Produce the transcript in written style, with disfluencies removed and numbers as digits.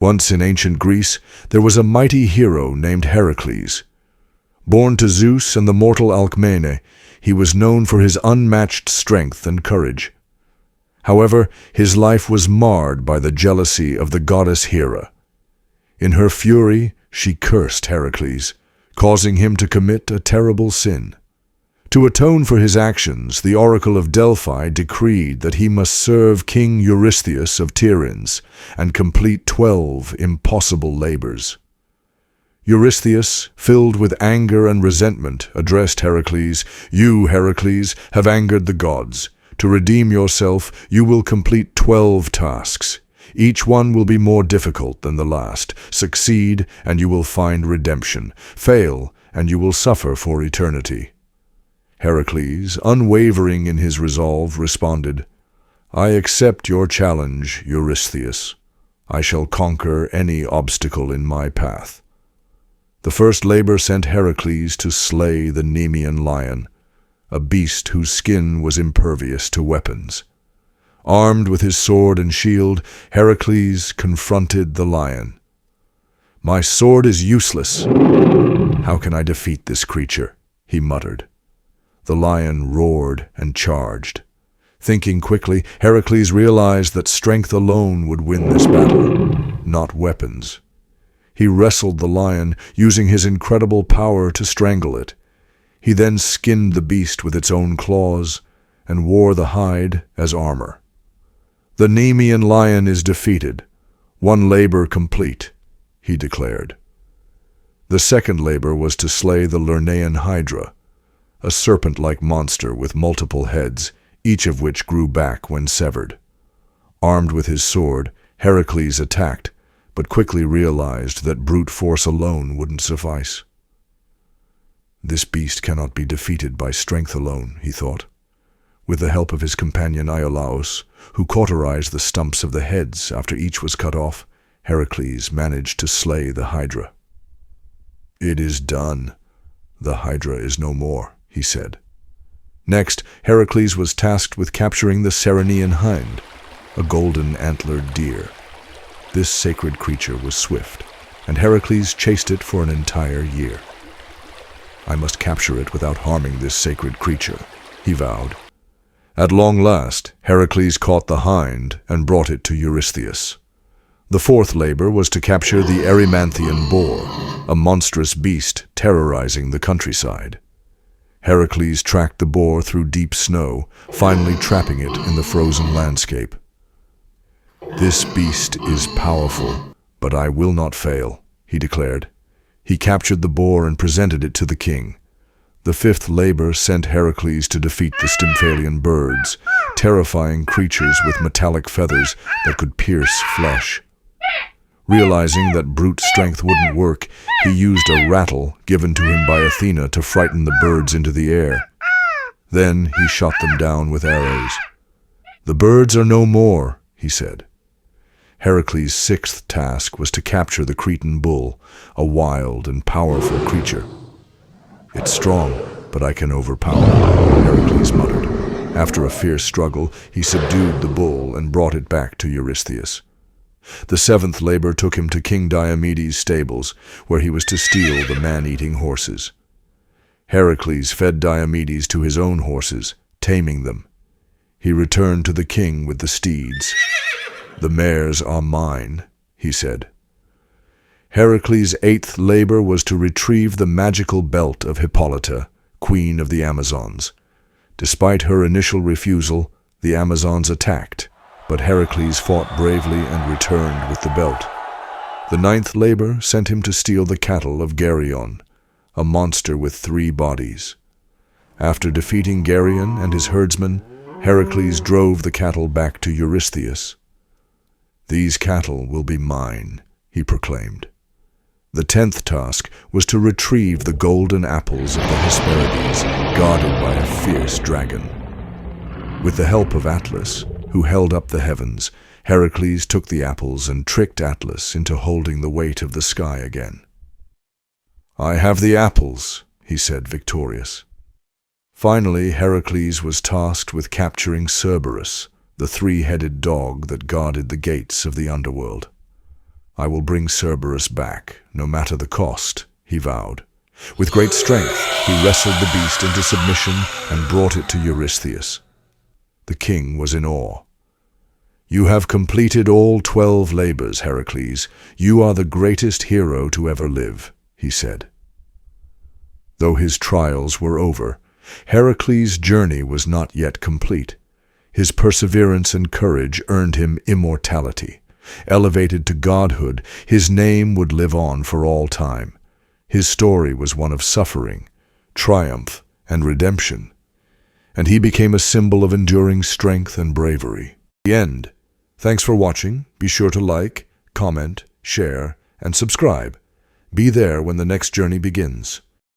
Once in ancient Greece, there was a mighty hero named Heracles. Born to Zeus and the mortal Alcmene, he was known for his unmatched strength and courage. However, his life was marred by the jealousy of the goddess Hera. In her fury, she cursed Heracles, causing him to commit a terrible sin. To atone for his actions, the Oracle of Delphi decreed that he must serve King Eurystheus of Tiryns and complete 12 impossible labors. Eurystheus, filled with anger and resentment, addressed Heracles, "You, Heracles, have angered the gods. To redeem yourself, you will complete 12 tasks. Each one will be more difficult than the last. Succeed, and you will find redemption. Fail, and you will suffer for eternity." Heracles, unwavering in his resolve, responded, "I accept your challenge, Eurystheus. I shall conquer any obstacle in my path." The first labor sent Heracles to slay the Nemean Lion, a beast whose skin was impervious to weapons. Armed with his sword and shield, Heracles confronted the lion. "My sword is useless. How can I defeat this creature?" he muttered. The lion roared and charged. Thinking quickly, Heracles realized that strength alone would win this battle, not weapons. He wrestled the lion, using his incredible power to strangle it. He then skinned the beast with its own claws and wore the hide as armor. "The Nemean Lion is defeated. One labor complete," he declared. The second labor was to slay the Lernaean Hydra, a serpent-like monster with multiple heads, each of which grew back when severed. Armed with his sword, Heracles attacked, but quickly realized that brute force alone wouldn't suffice. "This beast cannot be defeated by strength alone," he thought. With the help of his companion Iolaus, who cauterized the stumps of the heads after each was cut off, Heracles managed to slay the Hydra. "It is done. The Hydra is no more," he said. Next, Heracles was tasked with capturing the Ceryneian hind, a golden antlered deer. This sacred creature was swift, and Heracles chased it for an entire year. "I must capture it without harming this sacred creature," he vowed. At long last, Heracles caught the hind and brought it to Eurystheus. The fourth labor was to capture the Erymanthian boar, a monstrous beast terrorizing the countryside. Heracles tracked the boar through deep snow, finally trapping it in the frozen landscape. "This beast is powerful, but I will not fail," he declared. He captured the boar and presented it to the king. The fifth labor sent Heracles to defeat the Stymphalian birds, terrifying creatures with metallic feathers that could pierce flesh. Realizing that brute strength wouldn't work, he used a rattle given to him by Athena to frighten the birds into the air. Then he shot them down with arrows. "The birds are no more," he said. Heracles' sixth task was to capture the Cretan bull, a wild and powerful creature. "It's strong, but I can overpower it," Heracles muttered. After a fierce struggle, he subdued the bull and brought it back to Eurystheus. The seventh labor took him to King Diomedes' stables, where he was to steal the man-eating horses. Heracles fed Diomedes to his own horses, taming them. He returned to the king with the steeds. "The mares are mine," he said. Heracles' eighth labor was to retrieve the magical belt of Hippolyta, queen of the Amazons. Despite her initial refusal, the Amazons attacked, but Heracles fought bravely and returned with the belt. The ninth labor sent him to steal the cattle of Geryon, a monster with 3 bodies. After defeating Geryon and his herdsmen, Heracles drove the cattle back to Eurystheus. "These cattle will be mine," he proclaimed. The 10th task was to retrieve the golden apples of the Hesperides, guarded by a fierce dragon. With the help of Atlas, who held up the heavens, Heracles took the apples and tricked Atlas into holding the weight of the sky again. "I have the apples," he said, victorious. Finally, Heracles was tasked with capturing Cerberus, the 3-headed dog that guarded the gates of the underworld. "I will bring Cerberus back, no matter the cost," he vowed. With great strength, he wrestled the beast into submission and brought it to Eurystheus. The king was in awe. "You have completed all 12 labors, Heracles. You are the greatest hero to ever live," he said. Though his trials were over, Heracles' journey was not yet complete. His perseverance and courage earned him immortality. Elevated to godhood, his name would live on for all time. His story was one of suffering, triumph, and redemption, and he became a symbol of enduring strength and bravery. The end. Thanks for watching. Be sure to like, comment, share, and subscribe. Be there when the next journey begins.